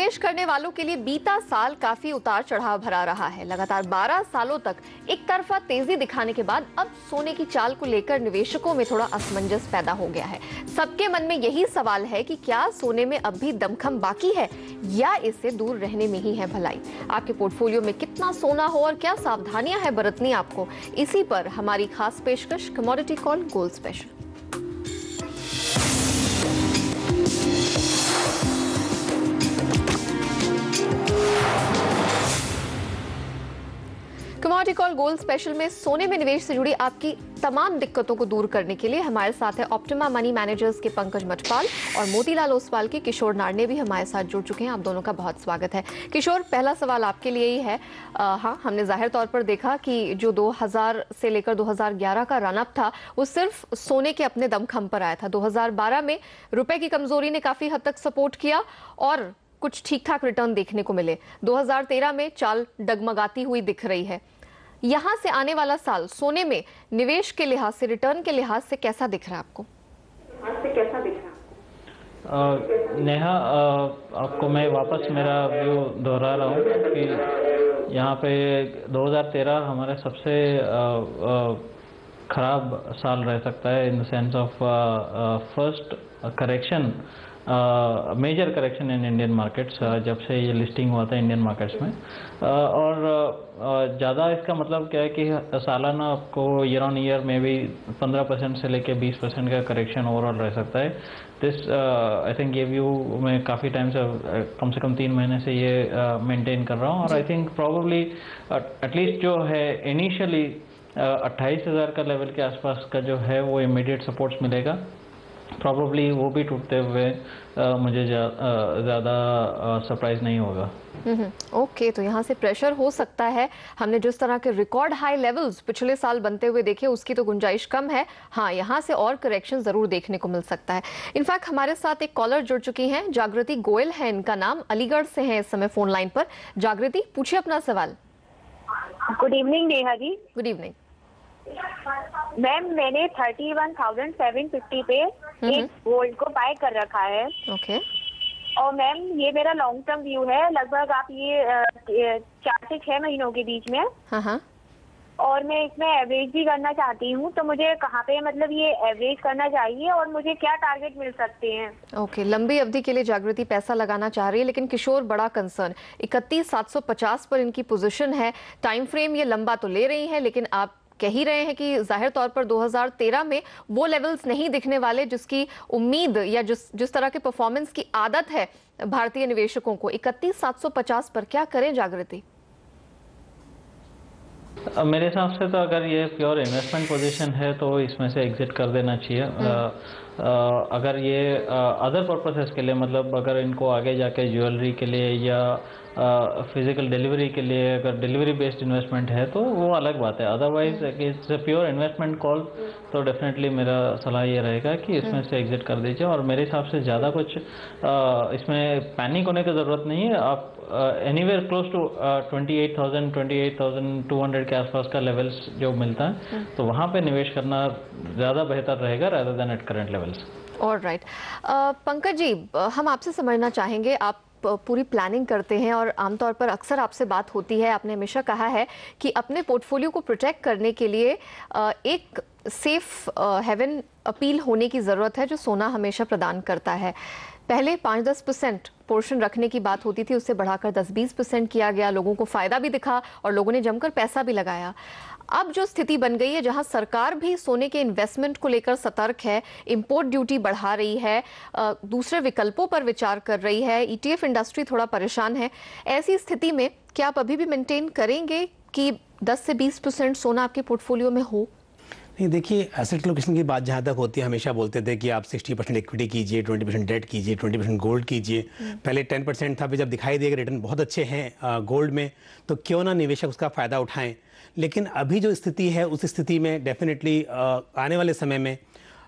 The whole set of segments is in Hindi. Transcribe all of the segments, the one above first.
निवेश करने वालों के लिए बीता साल काफी उतार चढ़ाव भरा रहा है। लगातार 12 सालों तक एक तरफा तेजी दिखाने के बाद अब सोने की चाल को लेकर निवेशकों में थोड़ा असमंजस पैदा हो गया है। सबके मन में यही सवाल है कि क्या सोने में अब भी दमखम बाकी है या इससे दूर रहने में ही है भलाई। आपके पोर्टफोलियो में कितना सोना हो और क्या सावधानियां हैं बरतनी आपको, इसी पर हमारी खास पेशकश commodity call gold special. Commodity call gold special में सोने में निवेश से जुड़ी आपकी तमाम दिक्कतों को दूर करने के लिए हमारे साथ है ऑप्टिमा मनी मैनेजर्स के पंकज मठपाल और मोतीलाल ओसवाल के किशोर नारने भी हमारे साथ जुड़ चुके हैं। आप दोनों का बहुत स्वागत है। किशोर, पहला सवाल आपके लिए ही है। हाँ, हमने जाहिर तौर पर देखा कि जो 2000 से लेकर 2011 का रनअप था वो सिर्फ सोने के अपने दमखम पर आया था। 2012 में रुपए की कमजोरी ने काफी हद तक सपोर्ट किया और कुछ ठीक ठाक रिटर्न देखने को मिले। 2013 में चाल डगमगाती हुई दिख रही है। यहां से आने वाला साल सोने में निवेश के लिहाज से, रिटर्न के लिहाज से कैसा दिख रहा है आपको? नेहा, आपको मैं वापस मेरा व्यू दोहरा रहा हूँ कि यहाँ पे 2013 हमारे सबसे खराब साल रह सकता है in the sense of first correction, major correction in Indian markets जब से ये लिस्टिंग हुआ था इंडियन मार्केट्स में। और ज़्यादा इसका मतलब क्या है कि सालाना आपको ईयर ऑन ईयर में भी 15% से लेके 20% का करेक्शन ओवरऑल रह सकता है। दिस आई थिंक ये व्यू मैं काफ़ी टाइम से कम 3 महीने से ये मेंटेन कर रहा हूँ। और आई थिंक प्रॉब्ली एटलीस्ट जो है इनिशियली 28,000 का लेवल के आसपास का जो है वो इमीडिएट सपोर्ट्स मिलेगा। प्रॉब्ली वो भी टूटते हुए मुझे ज़्यादा सरप्राइज नहीं होगा। ओके, तो यहाँ से प्रेशर हो सकता है। हमने जिस तरह के रिकॉर्ड हाई लेवल्स पिछले साल बनते हुए देखे उसकी तो गुंजाइश कम है। हाँ, यहाँ से और करेक्शन जरूर देखने को मिल सकता है। इनफैक्ट हमारे साथ एक कॉलर जुड़ चुकी हैं, जागृति गोयल है इनका नाम, अलीगढ़ से हैं इस समय फोन लाइन पर। जागृति, पूछिए अपना सवाल। Good evening Neha ji. Good evening ma'am, मैंने 31,750 पे एक गोल्ड को बाय कर रखा है। ओके। और मैम ये मेरा लॉन्ग टर्म व्यू है, लगभग आप ये 4 से 6 महीनों के बीच में। हाँ। और मैं इसमें एवरेज भी करना चाहती हूँ, तो मुझे कहाँ पे मतलब ये एवरेज करना चाहिए और मुझे क्या टारगेट मिल सकते हैं? ओके, लंबी अवधि के लिए जागृति पैसा लगाना चाह रही है, लेकिन किशोर बड़ा कंसर्न 31,750 पर इनकी पोजीशन है। टाइम फ्रेम ये लंबा तो ले रही है, लेकिन आप कह ही रहे हैं कि जाहिर तौर पर 2013 में वो लेवल्स नहीं दिखने वाले जिसकी उम्मीद या जिस तरह के परफॉर्मेंस की आदत है भारतीय निवेशकों को। 31,750 पर क्या करें जागृति? मेरे हिसाब से तो अगर ये प्योर इन्वेस्टमेंट पोजीशन है तो इसमें से एग्जिट कर देना चाहिए। अगर ये अदर पर्पसेस के लिए, मतलब अगर इनको आगे जाके ज्वेलरी के लिए या फिजिकल डिलीवरी के लिए अगर डिलीवरी बेस्ड इन्वेस्टमेंट है तो वो अलग बात है। Otherwise it's a pure investment call, तो डेफिनेटली मेरा सलाह ये रहेगा कि इसमें से एग्जिट कर दीजिए। और मेरे हिसाब से ज़्यादा कुछ इसमें पैनिक होने की ज़रूरत नहीं है। आप एनीवेयर क्लोज टू 28,000 28,200 के आसपास का लेवल्स जो मिलता है तो वहाँ पे निवेश करना ज़्यादा बेहतर रहेगा rather than at current levels. Alright, Pankaj ji, हम आपसे समझना चाहेंगे, आप पूरी प्लानिंग करते हैं और आमतौर पर अक्सर आपसे बात होती है। आपने हमेशा कहा है कि अपने पोर्टफोलियो को प्रोटेक्ट करने के लिए एक सेफ हेवन अपील होने की ज़रूरत है जो सोना हमेशा प्रदान करता है। पहले 5-10% पोर्शन रखने की बात होती थी, उससे बढ़ाकर 10-20% किया गया। लोगों को फ़ायदा भी दिखा और लोगों ने जमकर पैसा भी लगाया। अब जो स्थिति बन गई है जहां सरकार भी सोने के इन्वेस्टमेंट को लेकर सतर्क है, इंपोर्ट ड्यूटी बढ़ा रही है, दूसरे विकल्पों पर विचार कर रही है, ईटीएफ इंडस्ट्री थोड़ा परेशान है, ऐसी स्थिति में क्या आप अभी भी मेंटेन करेंगे कि 10 से 20% सोना आपके पोर्टफोलियो में हो? नहीं, देखिए, एसेट लोकेशन की बात जहाँ तक होती है, हमेशा बोलते थे कि आप 60% इक्विटी कीजिए, 20% डेट कीजिए, 20% गोल्ड कीजिए। पहले 10% था, फिर जब दिखाई देगा रिटर्न बहुत अच्छे हैं गोल्ड में तो क्यों ना निवेशक उसका फ़ायदा उठाएं। लेकिन अभी जो स्थिति है उस स्थिति में डेफिनेटली आने वाले समय में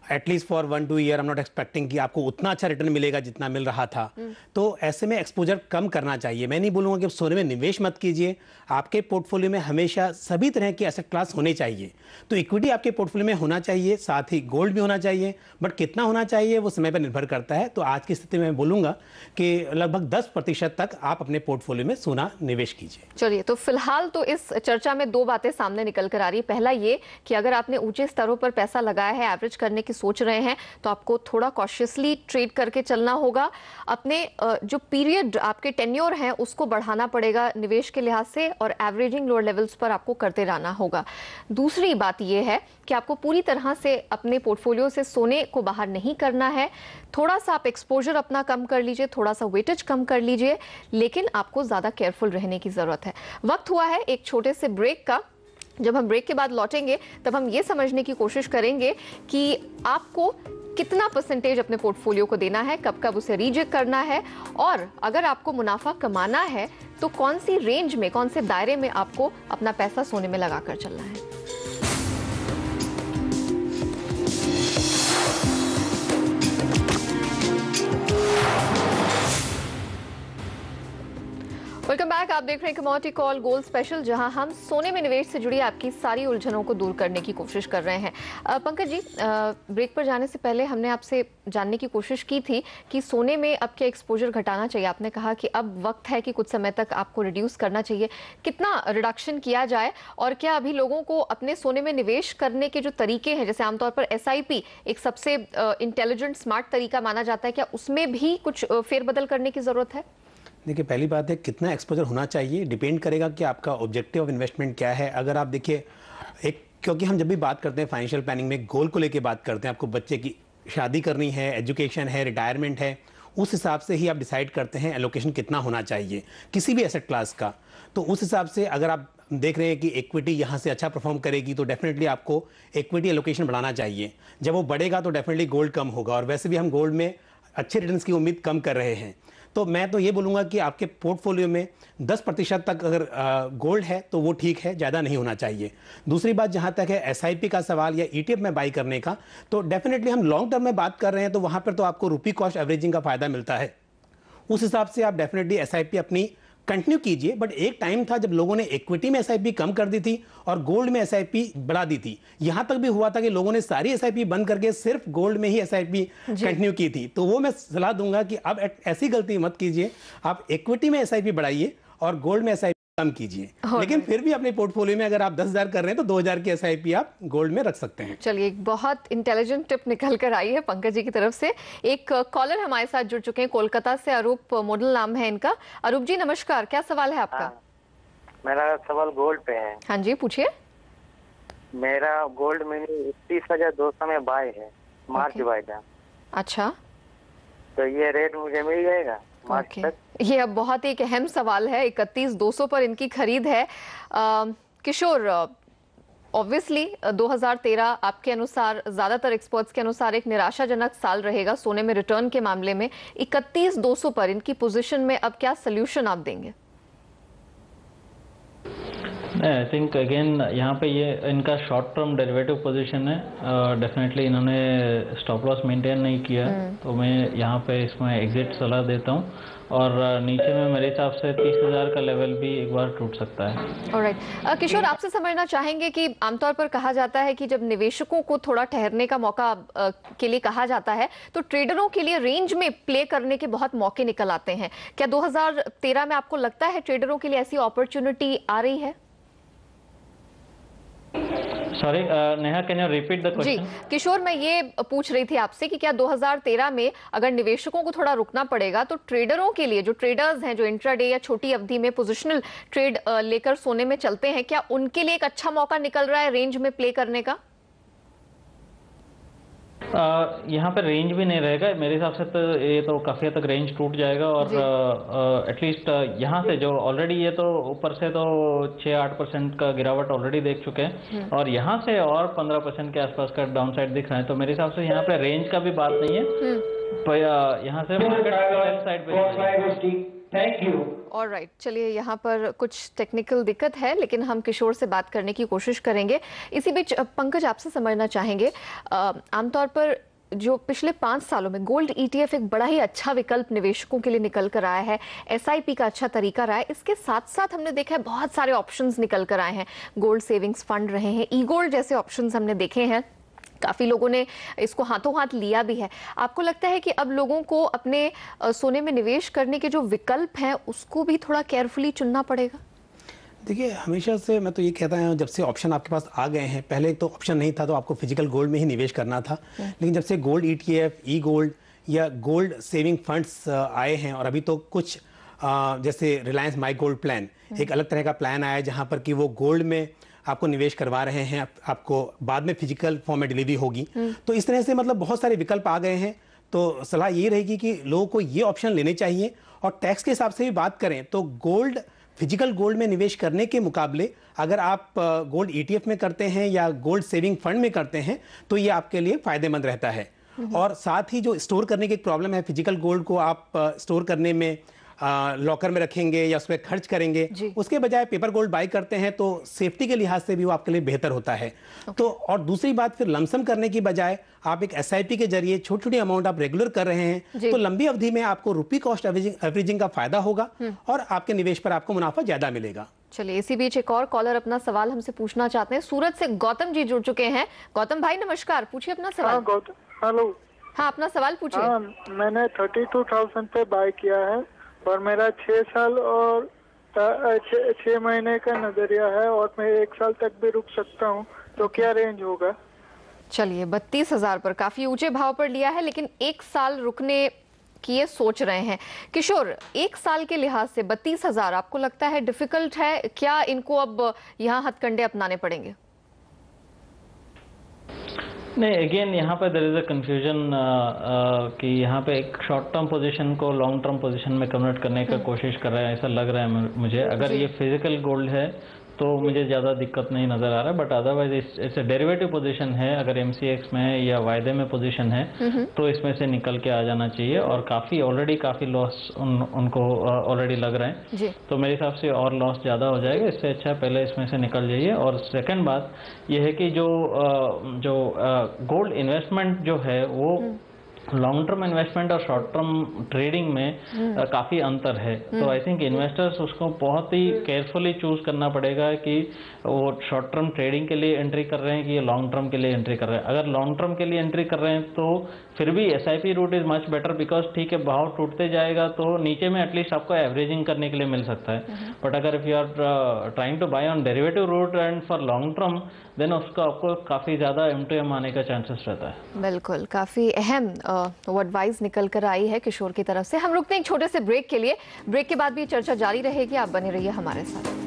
at least for 1-2 year I am not expecting कि आपको उतना अच्छा रिटर्न मिलेगा जितना मिल रहा था। तो ऐसे में एक्सपोजर कम करना चाहिए। मैं नहीं बोलूँगा कि आप सोने में निवेश मत कीजिए, आपके पोर्टफोलियो में हमेशा सभी तरह की एसेट क्लास होने चाहिए। तो इक्विटी आपके पोर्टफोलियो में होना चाहिए, साथ ही गोल्ड भी होना चाहिए, बट कितना होना चाहिए वो समय पर निर्भर करता है। तो आज की स्थिति में मैं बोलूँगा कि लगभग 10% तक आप अपने पोर्टफोलियो में सोना निवेश कीजिए। चलिए, तो फिलहाल तो इस चर्चा में दो बातें सामने निकल कर आ रही है। पहला ये कि अगर आपने ऊंचे स्तरों पर पैसा लगाया है, एवरेज करने की सोच रहे हैं, तो आपको थोड़ा कॉशियसली ट्रेड करके चलना होगा। अपने जो पीरियड आपके टेन्योर हैं उसको बढ़ाना पड़ेगा निवेश के लिहाज से, और एवरेजिंग लोअर लेवल्स पर आपको करते रहना होगा। दूसरी बात यह है कि आपको पूरी तरह से अपने पोर्टफोलियो से सोने को बाहर नहीं करना है। थोड़ा सा आप एक्सपोजर अपना कम कर लीजिए, थोड़ा सा वेटेज कम कर लीजिए, लेकिन आपको ज्यादा केयरफुल रहने की जरूरत है। वक्त हुआ है एक छोटे से ब्रेक का। जब हम ब्रेक के बाद लौटेंगे तब हम ये समझने की कोशिश करेंगे कि आपको कितना परसेंटेज अपने पोर्टफोलियो को देना है, कब कब उसे रीचेक करना है, और अगर आपको मुनाफा कमाना है तो कौन सी रेंज में, कौन से दायरे में आपको अपना पैसा सोने में लगाकर चलना है। Welcome back. आप देख रहे हैं कमोडिटी कॉल गोल्ड स्पेशल, जहां हम सोने में निवेश से जुड़ी आपकी सारी उलझनों को दूर करने की कोशिश कर रहे हैं। पंकज जी, ब्रेक पर जाने से पहले हमने आपसे जानने की कोशिश की थी कि सोने में अब क्या एक्सपोजर घटाना चाहिए। आपने कहा कि अब वक्त है कि कुछ समय तक आपको रिड्यूस करना चाहिए। कितना रिडक्शन किया जाए, और क्या अभी लोगों को अपने सोने में निवेश करने के जो तरीके हैं, जैसे आमतौर पर SIP एक सबसे इंटेलिजेंट स्मार्ट तरीका माना जाता है, क्या उसमें भी कुछ फेरबदल करने की जरूरत है? देखिए, पहली बात है कितना एक्सपोजर होना चाहिए डिपेंड करेगा कि आपका ऑब्जेक्टिव ऑफ इन्वेस्टमेंट क्या है। अगर आप देखिए क्योंकि हम जब भी बात करते हैं फाइनेंशियल प्लानिंग में गोल को लेके बात करते हैं, आपको बच्चे की शादी करनी है, एजुकेशन है, रिटायरमेंट है, उस हिसाब से ही आप डिसाइड करते हैं एलोकेशन कितना होना चाहिए किसी भी एसेट क्लास का। तो उस हिसाब से अगर आप देख रहे हैं कि इक्विटी यहाँ से अच्छा परफॉर्म करेगी तो डेफिनेटली आपको इक्विटी एलोकेशन बढ़ाना चाहिए। जब वो बढ़ेगा तो डेफिनेटली गोल्ड कम होगा, और वैसे भी हम गोल्ड में अच्छे रिटर्न्स की उम्मीद कम कर रहे हैं। तो मैं तो ये बोलूँगा कि आपके पोर्टफोलियो में 10% तक अगर गोल्ड है तो वो ठीक है, ज़्यादा नहीं होना चाहिए। दूसरी बात, जहाँ तक है SIP का सवाल या ETF में बाई करने का, तो डेफिनेटली हम लॉन्ग टर्म में बात कर रहे हैं तो वहाँ पर तो आपको रुपी कॉस्ट एवरेजिंग का फ़ायदा मिलता है। उस हिसाब से आप डेफिनेटली SIP अपनी कंटिन्यू कीजिए। बट एक टाइम था जब लोगों ने इक्विटी में SIP कम कर दी थी और गोल्ड में SIP बढ़ा दी थी। यहां तक भी हुआ था कि लोगों ने सारी SIP बंद करके सिर्फ गोल्ड में ही SIP कंटिन्यू की थी। तो वो मैं सलाह दूंगा कि अब ऐसी गलती मत कीजिए, आप इक्विटी में SIP बढ़ाइए और गोल्ड में SIP कम कीजिए। लेकिन फिर भी अपने पोर्टफोलियो में अगर आप 10,000 कर रहे हैं तो 2,000 की SIP आप गोल्ड में रख सकते हैं। चलिए, एक बहुत इंटेलिजेंट टिप निकल कर आई है पंकज जी की तरफ से। एक कॉलर हमारे साथ जुड़ चुके हैं कोलकाता से, अरूप मॉडल नाम है इनका। अरूप जी नमस्कार, क्या सवाल है आपका? मेरा सवाल गोल्ड पे है। हाँ जी, पूछिए। मेरा गोल्ड में 31,200 में बाय है, मार्च बाय था। अच्छा, तो ये रेट मुझे मिल जाएगा मार्च तक? ये अब बहुत एक अहम सवाल है। 31,200 पर इनकी खरीद है। किशोर, ऑब्वियसली 2013 आपके अनुसार, ज्यादातर एक्सपर्ट्स के अनुसार एक निराशाजनक साल रहेगा सोने में रिटर्न के मामले में। 31,200 पर इनकी पोजीशन में अब क्या सोल्यूशन आप देंगे? आई थिंक अगेन यहाँ पे ये इनका शॉर्ट टर्म डेरिवेटिव पोजीशन है। डेफिनेटली इन्होंने स्टॉप लॉस मेंटेन नहीं किया, तो मैं यहाँ पे इसमें एग्जिट सलाह देता हूँ। और नीचे में मेरे हिसाब से 30,000 का लेवल भी एक बार टूट सकता है। ऑलराइट, किशोर आपसे समझना चाहेंगे कि आमतौर पर कहा जाता है कि जब निवेशकों को थोड़ा ठहरने का मौका के लिए कहा जाता है तो ट्रेडरों के लिए रेंज में प्ले करने के बहुत मौके निकल आते हैं। क्या 2013 में आपको लगता है ट्रेडरों के लिए ऐसी अपॉर्चुनिटी आ रही है? Sorry Neha, can you repeat the question? जी किशोर, मैं ये पूछ रही थी आपसे कि क्या 2013 में अगर निवेशकों को थोड़ा रुकना पड़ेगा तो ट्रेडरों के लिए, जो ट्रेडर्स हैं जो इंट्राडे या छोटी अवधि में पोजिशनल ट्रेड लेकर सोने में चलते हैं, क्या उनके लिए एक अच्छा मौका निकल रहा है रेंज में प्ले करने का? यहाँ पर रेंज भी नहीं रहेगा मेरे हिसाब से। तो ये तो काफ़ी हद तक रेंज टूट जाएगा, और एटलीस्ट यहाँ से जो ऑलरेडी ये तो ऊपर से तो 6-8% का गिरावट ऑलरेडी देख चुके हैं, और यहाँ से और 15% के आसपास का डाउन साइड दिख रहा है। तो मेरे हिसाब से यहाँ पे रेंज का भी बात नहीं है, यहाँ से मार्केट साइड पे। Thank you. ऑलराइट, चलिए यहाँ पर कुछ टेक्निकल दिक्कत है, लेकिन हम किशोर से बात करने की कोशिश करेंगे। इसी बीच पंकज आपसे समझना चाहेंगे, आमतौर पर जो पिछले 5 सालों में गोल्ड ईटीएफ एक बड़ा ही अच्छा विकल्प निवेशकों के लिए निकल कर आया है, एसआईपी का अच्छा तरीका रहा है। इसके साथ साथ हमने देखा है बहुत सारे ऑप्शंस निकल कर आए हैं, गोल्ड सेविंग्स फंड रहे हैं, ई गोल्ड जैसे ऑप्शंस हमने देखे हैं, काफ़ी लोगों ने इसको हाथों हाथ लिया भी है। आपको लगता है कि अब लोगों को अपने सोने में निवेश करने के जो विकल्प हैं उसको भी थोड़ा केयरफुली चुनना पड़ेगा? देखिए, हमेशा से मैं तो ये कहता हूँ, जब से ऑप्शन आपके पास आ गए हैं, पहले तो ऑप्शन नहीं था तो आपको फिजिकल गोल्ड में ही निवेश करना था, लेकिन जब से गोल्ड ईटीएफ, ई गोल्ड या गोल्ड सेविंग फंड्स आए हैं, और अभी तो कुछ जैसे रिलायंस माई गोल्ड प्लान, एक अलग तरह का प्लान आया है जहाँ पर कि वो गोल्ड में आपको निवेश करवा रहे हैं, आपको बाद में फिजिकल फॉर्म में डिलीवरी होगी। तो इस तरह से मतलब बहुत सारे विकल्प आ गए हैं। तो सलाह ये रहेगी कि लोगों को ये ऑप्शन लेने चाहिए। और टैक्स के हिसाब से भी बात करें तो गोल्ड, फिजिकल गोल्ड में निवेश करने के मुकाबले अगर आप गोल्ड ईटीएफ में करते हैं या गोल्ड सेविंग फंड में करते हैं तो ये आपके लिए फायदेमंद रहता है। और साथ ही जो स्टोर करने की एक प्रॉब्लम है, फिजिकल गोल्ड को आप स्टोर करने में लॉकर में रखेंगे या उस पर खर्च करेंगे, उसके बजाय पेपर गोल्ड बाय करते हैं तो सेफ्टी के लिहाज से भी वो आपके लिए बेहतर होता है। तो और दूसरी बात, फिर लमसम करने की बजाय आप एक एसआईपी के जरिए छोटी छोटी अमाउंट आप रेगुलर कर रहे हैं तो लंबी अवधि में आपको रुपी कॉस्ट एवरेजिंग का फायदा होगा और आपके निवेश पर आपको मुनाफा ज्यादा मिलेगा। चलिए, इसी बीच एक और कॉलर अपना सवाल हमसे पूछना चाहते हैं। सूरत से गौतम जी जुड़ चुके हैं। गौतम भाई नमस्कार, पूछिए अपना सवाल। हेलो। हाँ, अपना सवाल पूछिए। हाँ, मैंने 32,000 पे बाय किया है और मेरा 6 साल और 6 महीने का नजरिया है और मैं 1 साल तक भी रुक सकता हूँ, तो क्या रेंज होगा? चलिए, 32,000 पर काफी ऊंचे भाव पर लिया है, लेकिन 1 साल रुकने की ये सोच रहे हैं। किशोर, 1 साल के लिहाज से 32,000 आपको लगता है डिफिकल्ट है क्या? इनको अब यहाँ हथकंडे अपनाने पड़ेंगे? नहीं, अगेन यहाँ पे देयर इज अ कंफ्यूजन कि यहाँ पे एक शॉर्ट टर्म पोजीशन को लॉन्ग टर्म पोजीशन में कन्वर्ट करने का कोशिश कर रहा है, ऐसा लग रहा है मुझे। अगर ये फिजिकल गोल्ड है तो मुझे ज़्यादा दिक्कत नहीं नज़र आ रहा है, but otherwise it's a derivative position है। अगर एमसीएक्स में या वायदे में पोजीशन है तो इसमें से निकल के आ जाना चाहिए। और ऑलरेडी काफ़ी लॉस उनको ऑलरेडी लग रहे हैं, तो मेरे हिसाब से और लॉस ज़्यादा हो जाएगा। इससे अच्छा पहले इसमें से निकल जाइए। और सेकेंड बात यह है कि जो गोल्ड इन्वेस्टमेंट जो है वो लॉन्ग टर्म इन्वेस्टमेंट और शॉर्ट टर्म ट्रेडिंग में काफ़ी अंतर है। तो आई थिंक इन्वेस्टर्स उसको बहुत ही केयरफुली चूज करना पड़ेगा कि वो शॉर्ट टर्म ट्रेडिंग के लिए एंट्री कर रहे हैं कि लॉन्ग टर्म के लिए एंट्री कर रहे हैं। अगर लॉन्ग टर्म के लिए एंट्री कर रहे हैं तो फिर भी SIP route is much better, because ठीक है, भाव टूटते जाएगा तो नीचे में एटलीस्ट आपको एवरेजिंग करने के लिए मिल सकता है। बट अगर if you are trying to buy on derivative route and for long term, then उसका आपको काफ़ी ज़्यादा एम आने का चांसेस रहता है। बिल्कुल, काफ़ी अहम एडवाइस निकल कर आई है किशोर की तरफ से। हम रुकते हैं एक छोटे से ब्रेक के लिए। ब्रेक के बाद भी चर्चा जारी रहेगी, आप बने रहिए हमारे साथ।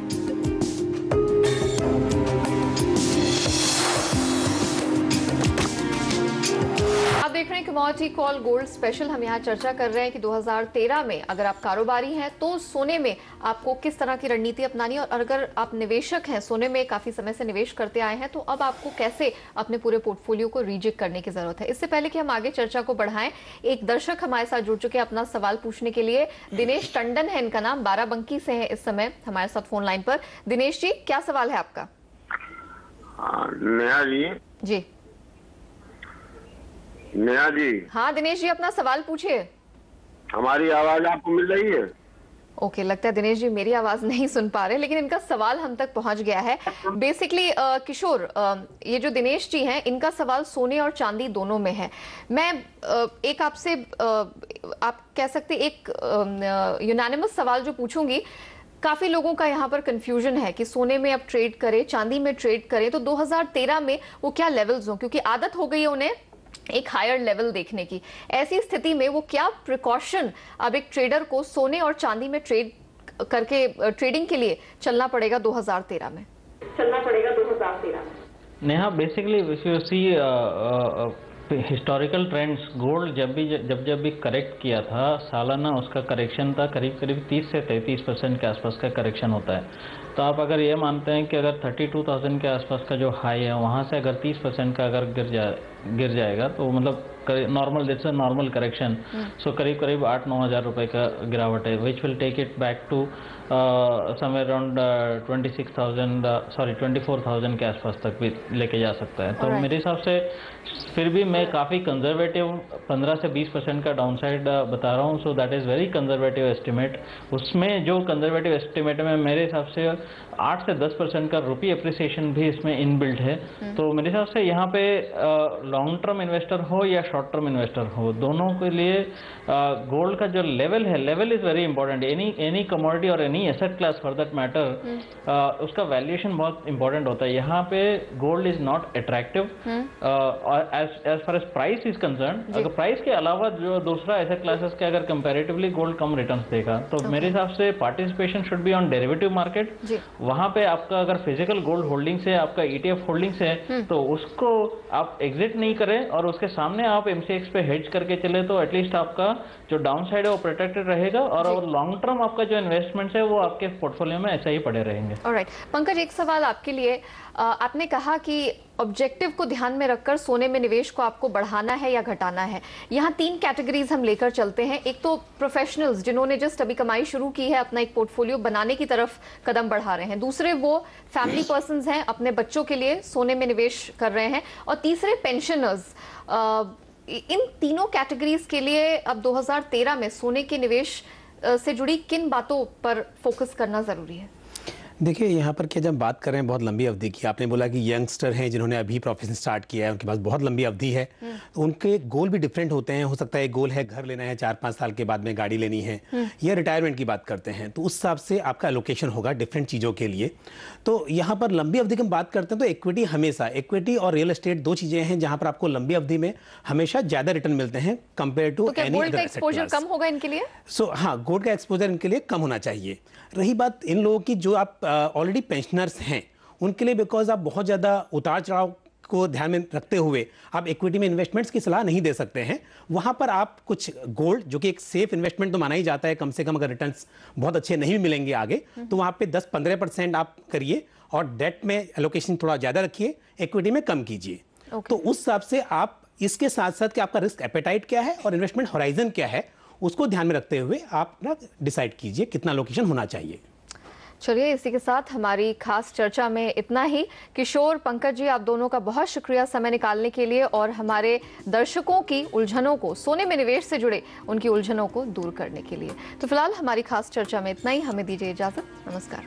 आप देख रहे हैं कमोडिटी कॉल गोल्ड स्पेशल। हम यहाँ चर्चा कर रहे हैं कि 2013 में अगर आप कारोबारी हैं तो सोने में आपको किस तरह की रणनीति अपनानी है, और अगर आप निवेशक हैं, सोने में काफी समय से निवेश करते आए हैं, तो अब आपको कैसे अपने पूरे पोर्टफोलियो को रीजिक करने की जरूरत है। इससे पहले कि हम आगे चर्चा को बढ़ाएं, एक दर्शक हमारे साथ जुड़ चुके हैं अपना सवाल पूछने के लिए। दिनेश टंडन है इनका नाम, बाराबंकी से है इस समय हमारे साथ फोन लाइन पर। दिनेश जी, क्या सवाल है आपका? नेहा जी। हाँ दिनेश जी, अपना सवाल पूछिए। हमारी आवाज आपको मिल रही है? ओके, लगता है दिनेश जी मेरी आवाज नहीं सुन पा रहे, लेकिन इनका सवाल हम तक पहुंच गया है। बेसिकली किशोर, ये जो दिनेश जी हैं, इनका सवाल सोने और चांदी दोनों में है। मैं एक आपसे आप कह सकते एक यूनानिमस सवाल जो पूछूंगी, काफी लोगों का यहाँ पर कंफ्यूजन है कि सोने में अब ट्रेड करें, चांदी में ट्रेड करें, तो 2013 में वो क्या लेवल्स हों, क्योंकि आदत हो गई है उन्हें एक हायर लेवल देखने की। ऐसी स्थिति में वो क्या प्रिकॉशन अब एक ट्रेडर को सोने और चांदी में ट्रेड करके ट्रेडिंग के लिए चलना पड़ेगा 2013 में? Neha, basically if you see historical trends, gold जब भी करेक्ट किया था, सालाना उसका करेक्शन था करीब 30 से 33% के आसपास का करेक्शन होता है। तो आप अगर ये मानते हैं कि अगर 32,000 के आसपास का जो हाई है वहाँ से अगर 30% का अगर गिर जाएगा तो मतलब normal, that's a normal correction, so करीब करीब 8-9 हज़ार रुपये का गिरावट है, which will take it back to somewhere around 24,000 के आसपास तक भी लेके जा सकता है। तो मेरे हिसाब से फिर भी मैं काफ़ी कंजर्वेटिव 15 से 20% का डाउनसाइड बता रहा हूँ, so that is very conservative estimate. उसमें जो कंजर्वेटिव एस्टिमेट में मेरे हिसाब से 8 से 10% का रुपी अप्रिसिएशन भी इसमें इनबिल्ट है। तो मेरे हिसाब से यहाँ पे लॉन्ग टर्म इन्वेस्टर हो या शॉर्ट टर्म इन्वेस्टर हो, दोनों के लिए गोल्ड का जो लेवल है, level is very important. Any commodity और any asset class for that matter, उसका वैल्यूएशन बहुत इंपॉर्टेंट होता है। यहाँ पे gold is not attractive as far as price is concern. अगर प्राइस के अलावा जो दूसरा एसेट क्लासेस के अगर कंपैरेटिवली गोल्ड कम रिटर्न्स देगा, तो मेरे हिसाब से participation should be on derivative market. वहां पे आपका अगर फिजिकल गोल्ड होल्डिंग से आपका ETF होल्डिंग है तो उसको आप एग्जिट नहीं करें और उसके सामने आप MCX पे हेज करके चले, तो एटलीस्ट आपका जो डाउन साइड है वो प्रोटेक्टेड रहेगा और लॉन्ग टर्म आपका जो इन्वेस्टमेंट है वो आपके पोर्टफोलियो में ऐसा ही पड़े रहेंगे। ऑलराइट पंकज, एक सवाल आपके लिए। आपने कहा कि ऑब्जेक्टिव को ध्यान में रखकर सोने में निवेश को आपको बढ़ाना है या घटाना है। यहाँ 3 कैटेगरीज हम लेकर चलते हैं। एक तो प्रोफेशनल्स जिन्होंने जस्ट अभी कमाई शुरू की है, अपना एक पोर्टफोलियो बनाने की तरफ कदम बढ़ा रहे हैं। दूसरे वो फैमिली पर्संस हैं, अपने बच्चों के लिए सोने में निवेश कर रहे हैं। और तीसरे पेंशनर्स। इन तीनों कैटेगरीज के लिए अब 2013 में सोने के निवेश से जुड़ी किन बातों पर फोकस करना जरूरी है? देखिए, यहाँ पर क्या जब बात कर रहे हैं बहुत लंबी अवधि की, आपने बोला कि यंगस्टर हैं जिन्होंने अभी प्रोफेशन स्टार्ट किया है, उनके पास बहुत लंबी अवधि है, तो उनके गोल भी डिफरेंट होते हैं। हो सकता है गोल है घर लेना है, 4-5 साल के बाद में गाड़ी लेनी है, या रिटायरमेंट की बात करते हैं, तो उस हिसाब से आपका एलोकेशन होगा डिफरेंट चीज़ों के लिए। तो यहाँ पर लंबी अवधि की हम बात करते हैं तो इक्विटी, हमेशा इक्विटी और रियल एस्टेट 2 चीज़ें हैं जहाँ पर आपको लंबी अवधि में हमेशा ज़्यादा रिटर्न मिलते हैं compare to any other asset exposure कम होगा इनके लिए? हाँ, गोल्ड का एक्सपोजर इनके लिए कम होना चाहिए। रही बात इन लोगों की जो आप ऑलरेडी पेंशनर्स हैं, उनके लिए बिकॉज आप बहुत ज़्यादा उतार चढ़ाव को ध्यान में रखते हुए आप इक्विटी में इन्वेस्टमेंट्स की सलाह नहीं दे सकते हैं। वहाँ पर आप कुछ गोल्ड, जो कि एक सेफ इन्वेस्टमेंट तो माना ही जाता है, कम से कम अगर रिटर्न्स बहुत अच्छे नहीं भी मिलेंगे आगे, तो वहाँ पे 10-15% आप करिए और डेट में एलोकेशन थोड़ा ज़्यादा रखिए, इक्विटी में कम कीजिए। तो उस हिसाब से आप इसके साथ साथ कि आपका रिस्क एपेटाइट क्या है और इन्वेस्टमेंट होराइजन क्या है, उसको ध्यान में रखते हुए आप डिसाइड कीजिए कितना लोकेशन होना चाहिए। चलिए, इसी के साथ हमारी खास चर्चा में इतना ही। किशोर, पंकज जी, आप दोनों का बहुत शुक्रिया समय निकालने के लिए और हमारे दर्शकों की उलझनों को, सोने में निवेश से जुड़े उनकी उलझनों को दूर करने के लिए। तो फिलहाल हमारी खास चर्चा में इतना ही। हमें दीजिए इजाजत। नमस्कार।